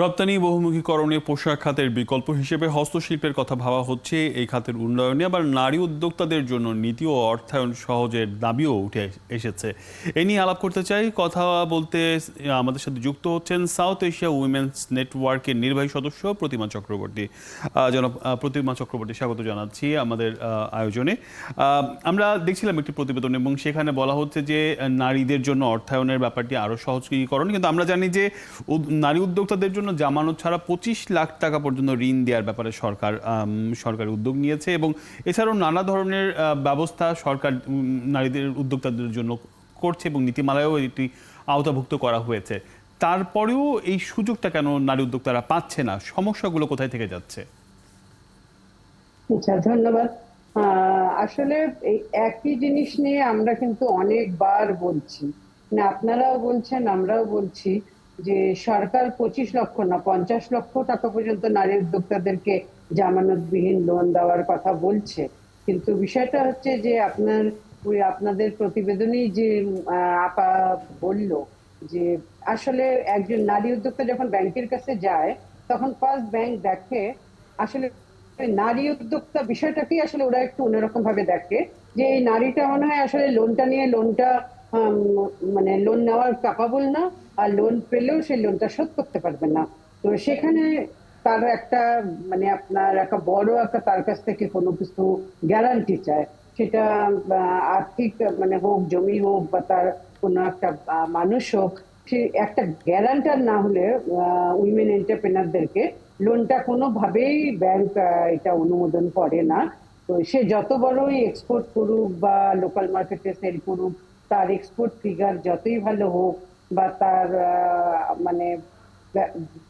রপ্তানি বহুমুখীকরণে পোশাক খাতের বিকল্প হিসেবে হস্তশিল্পের কথা ভাবা হচ্ছে। এই খাতের উন্নয়নে আবার নারী উদ্যোক্তাদের জন্য নীতি ও অর্থায়ন সহজের দাবিও উঠে এসেছে। এ নিয়ে আলাপ করতে চাই, কথা বলতে আমাদের সাথে যুক্ত হচ্ছেন সাউথ এশিয়া উইমেন্স নেটওয়ার্কের নির্বাহী সদস্য প্রতিমা চক্রবর্তী। জনাব প্রতিমা চক্রবর্তী, স্বাগত জানাচ্ছি আমাদের আয়োজনে। আমরা দেখছিলাম একটি প্রতিবেদন এবং সেখানে বলা হচ্ছে যে নারীদের জন্য অর্থায়নের ব্যাপারটি আরও সহজীকরণ, কিন্তু আমরা জানি যে নারী উদ্যোক্তাদের জন্য জামানত ছাড়া 25 লাখ টাকা পর্যন্ত ঋণ দেওয়ার ব্যাপারে সরকার উদ্যোগ নিয়েছে এবং এছাড়াও নানা ধরনের ব্যবস্থা সরকার নারীদের উদ্যোক্তাদের জন্য করছে এবং নীতিমালায়ও এটি আওতাভুক্ত করা হয়েছে। তারপরেও এই সুযোগটা কেন নারী উদ্যোক্তারা পাচ্ছে না? সমস্যাগুলো কোথায় থেকে যাচ্ছে? আচ্ছা, ধন্যবাদ। আসলে এই একই জিনিস নিয়ে আমরা কিন্তু অনেকবার বলছি, না আপনারাও বলছেন আমরাও বলছি যে সরকার 25 লক্ষ না 50 লক্ষ টাকা পর্যন্ত নারী উদ্যোক্তাদেরকে জামানতবিহীন লোন দেওয়ার কথা বলছে। কিন্তু বিষয়টা হচ্ছে যে আপনাদের প্রতিবেদনেই যে আপা বলল যে আসলে একজন নারী উদ্যোক্তা যখন ব্যাংকের কাছে যায় তখন ফার্স্ট ব্যাংক দেখে আসলে নারী উদ্যোক্তা বিষয়টাকেই আসলে ওরা একটু অন্যরকম ভাবে দেখে যে এই নারীটা মনে হয় আসলে লোনটা মানে লোন নেওয়ার ক্যাপাবল না, আর লোন পেলেও সেই লোনটা শোধ করতে পারবে না। তো সেখানে তার একটা মানে আপনার একটা বড় একটা তার কাছ থেকে কোনো কিছু গ্যারান্টি চায়, সেটা আর্থিক মানে হোক, জমি হোক, বা তার কোনো একটা মানুষ হোক, সে একটা গ্যারান্টার না হলে উইমেন এন্টারপ্রেনারদেরকে লোনটা কোনোভাবেই ব্যাংক এটা অনুমোদন করে না। তো সে যত বড়ই এক্সপোর্ট করুক বা লোকাল মার্কেটে সেল করুক, তার এক্সপোর্ট ফিগার যতই ভালো হোক বা তার মানে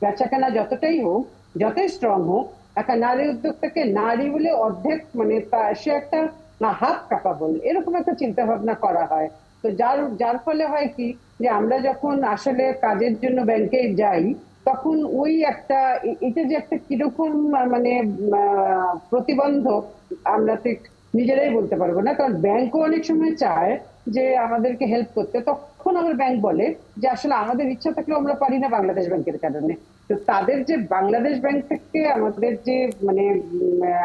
বেচাকেনা যতটাই হোক, যতই স্ট্রং হোক, একটা নারী উদ্যোক্তাকে নারী বলে অর্ধেক মানে সে একটা না হাফ ক্যাপাবল, এরকম একটা চিন্তা ভাবনা করা হয়। তো যার যার ফলে হয় কি যে আমরা যখন আসলে কাজের জন্য ব্যাংকে যাই তখন ওই একটা এটা যে একটা কিরকম মানে প্রতিবন্ধক আমরা ঠিক নিজেরাই বলতে পারবো না, কারণ ব্যাংকও অনেক সময় চায় যে আমাদেরকে হেল্প করতে, তখন আমার ব্যাংক বলে যে আসলে আমাদের ইচ্ছা থাকলেও আমরা পারি না বাংলাদেশ ব্যাংকের কারণে। তো তাদের যে বাংলাদেশ ব্যাংক থেকে আমাদের যে মানে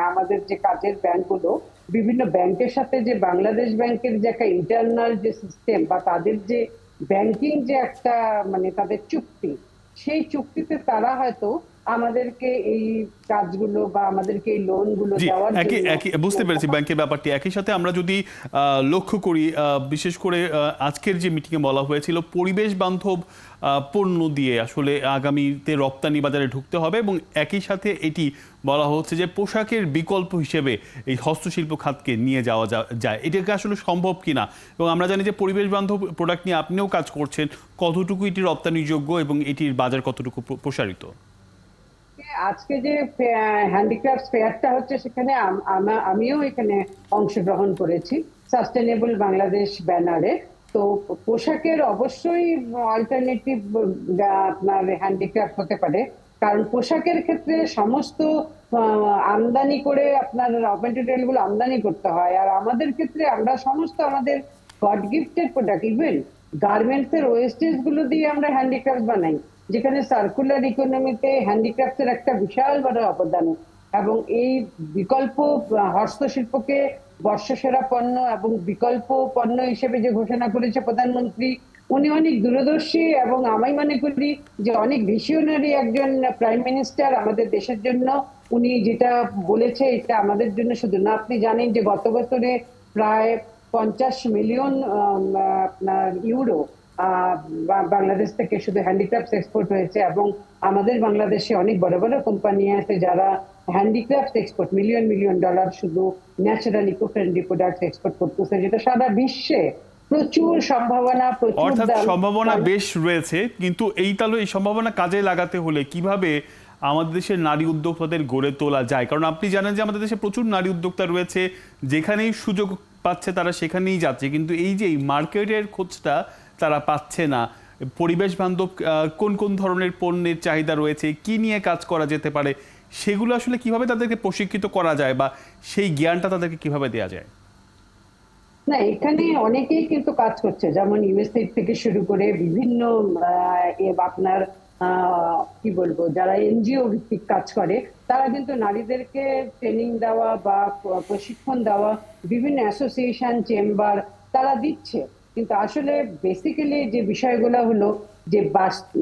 আমাদের যে কাজের ব্যাংকগুলো বিভিন্ন ব্যাংকের সাথে যে বাংলাদেশ ব্যাংকের যে একটা ইন্টারনাল যে সিস্টেম বা তাদের যে ব্যাংকিং যে একটা মানে তাদের চুক্তি, সেই চুক্তিতে তারা হয়তো আমাদেরকে এই কাজগুলো বা আমাদেরকে এই লোন গুলো জি, দেওয়ার একই জন্য একই বুঝতে পেরেছি ব্যাংকের ব্যাপারটি। একই সাথে আমরা যদি লক্ষ্য করি, বিশেষ করে আজকের যে মিটিংয়ে বলা হয়েছিল পরিবেশ বান্ধব পণ্য দিয়ে আসলে আগামীতে রপ্তানি বাজারে ঢুকতে হবে এবং একই সাথে এটি বলা হচ্ছে যে পোশাকের বিকল্প হিসেবে এই হস্তশিল্প খাতকে নিয়ে যাওয়া যায়। এটাকে আসলে সম্ভব কিনা, এবং আমরা জানি যে পরিবেশ বান্ধব প্রোডাক্ট নিয়ে আপনিও কাজ করছেন, কতটুকু এটি রপ্তানিযোগ্য এবং এটির বাজার কতটুকু প্রসারিত? আজকে যে হ্যান্ডিক্রাফট ফেয়ারটা হচ্ছে সেখানে আমিও এখানে অংশগ্রহণ করেছি সাস্টেনেবল বাংলাদেশ ব্যানারে। তো পোশাকের অবশ্যই অল্টারনেটিভ আপনার হ্যান্ডিক্রাফট হতে পারে, কারণ পোশাকের ক্ষেত্রে সমস্ত আমদানি করে আপনার র মেটেরিয়াল গুলো আমদানি করতে হয়, আর আমাদের ক্ষেত্রে আমরা সমস্ত আমাদের god gifted product, even garments এর ওয়েস্টেজ গুলো দিয়ে আমরা হ্যান্ডিক্রাফট বানাই, যেখানে সার্কুলার ইকোনমিতে হ্যান্ডিক্রাফটের একটা বিশাল বড় অবদান। এবং এই বিকল্প হস্তশিল্পকে বর্ষসেরা পণ্য এবং বিকল্প পণ্য হিসেবে যে ঘোষণা করেছে প্রধানমন্ত্রী, উনি অনেক দূরদর্শী এবং আমি মনে করি যে অনেক ভিশনারি একজন প্রাইম মিনিস্টার আমাদের দেশের জন্য। উনি যেটা বলেছে এটা আমাদের জন্য শুধু না, আপনি জানেন যে গত বছরে প্রায় 50 মিলিয়ন আপনার ইউরো বাংলাদেশ থেকে শুধু হ্যান্ডিক্রাফটস এক্সপোর্ট হয়েছে, এবং আমাদের বাংলাদেশে অনেক বড় বড় কোম্পানি আছে যারা handicrafts export million million dollar শুধু natural eco friendly products export করতেছে, যেটা সারা বিশ্বে প্রচুর সম্ভাবনা, প্রচুর অর্থাৎ দাম। সম্ভাবনা বেশ রয়েছে, কিন্তু এই তাহলে এই সম্ভাবনা কাজে লাগাতে হলে কিভাবে আমাদের দেশের নারী উদ্যোক্তাদের গড়ে তোলা যায়? কারণ আপনি জানেন যে আমাদের দেশে প্রচুর নারী উদ্যোক্তা রয়েছে, যেখানেই সুযোগ পাচ্ছে তারা সেখানেই যাচ্ছে, কিন্তু এই যে মার্কেটের খোঁজটা তারা পাচ্ছে না। পরিবেশ বান্ধব কোন কোন ধরনের পণ্যের চাহিদা রয়েছে, কি নিয়ে কাজ করা যেতে পারে, সেগুলো আসলে কিভাবে তাদেরকে প্রশিক্ষিত করা যায় বা সেই জ্ঞানটা তাদেরকে কিভাবে দেওয়া যায়? না, এখানে অনেকেই কিন্তু কাজ করছে, যেমন ইউএসএ থেকে শুরু করে বিভিন্ন আপনার কি বলবো, যারা এনজিও ভিত্তিক কাজ করে, তারা কিন্তু নারীদেরকে ট্রেনিং দেওয়া বা প্রশিক্ষণ দেওয়া বিভিন্ন অ্যাসোসিয়েশন, চেম্বার তারা দিচ্ছে। কিন্তু আসলে বেসিক্যালি যে বিষয়গুলো হলো যে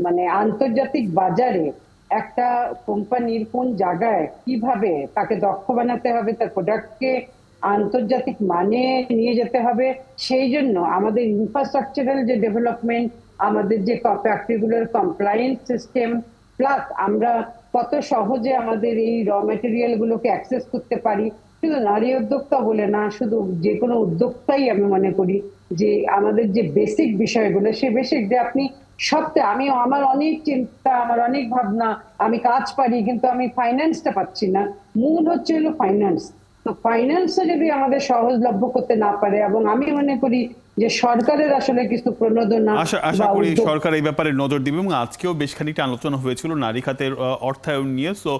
মানে আন্তর্জাতিক বাজারে একটা কোম্পানির কোন জায়গায় কিভাবে তাকে দক্ষ বানাতে হবে, তার প্রোডাক্টকে আন্তর্জাতিক মানে নিয়ে যেতে হবে, সেই জন্য আমাদের ইনফ্রাস্ট্রাকচারাল যে ডেভেলপমেন্ট, আমাদের যে ফ্যাক্টরিগুলোর কমপ্লায়েন্স সিস্টেম, প্লাস আমরা কত সহজে আমাদের এই র মেটেরিয়াল গুলোকে অ্যাক্সেস করতে পারি। শুধু নারী উদ্যোক্তা বলে না, শুধু যে কোনো উদ্যোক্তাই আমি মনে করি যে আমাদের যে বেসিক বিষয়গুলো, সে বেসিক যে আপনি সপ্তাহে আমি আমার অনেক চিন্তা, আমার অনেক ভাবনা, আমি কাজ পারি কিন্তু আমি ফাইন্যান্সটা পাচ্ছি না। মূল হচ্ছে হলো ফাইন্যান্স। তো ফাইন্যান্সও যদি আমাদের সহজলভ্য করতে না পারে, এবং আমি মনে করি যে সরকারের আসলে কিছু প্রণোদনা আশা আশা বা করি উদ্যোগ। সরকার এই ব্যাপারে নজর দিবে, এবং আজকেও বেশ খানিকটা আলোচনা হয়েছিল নারী খাতের অর্থায়ন নিয়ে। সো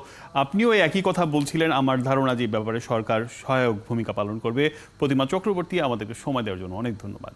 আপনিও একই কথা বলছিলেন। আমার ধারণা যে এই ব্যাপারে সরকার সহায়ক ভূমিকা পালন করবে। প্রতিমা চক্রবর্তী, আমাদেরকে সময় দেওয়ার জন্য অনেক ধন্যবাদ।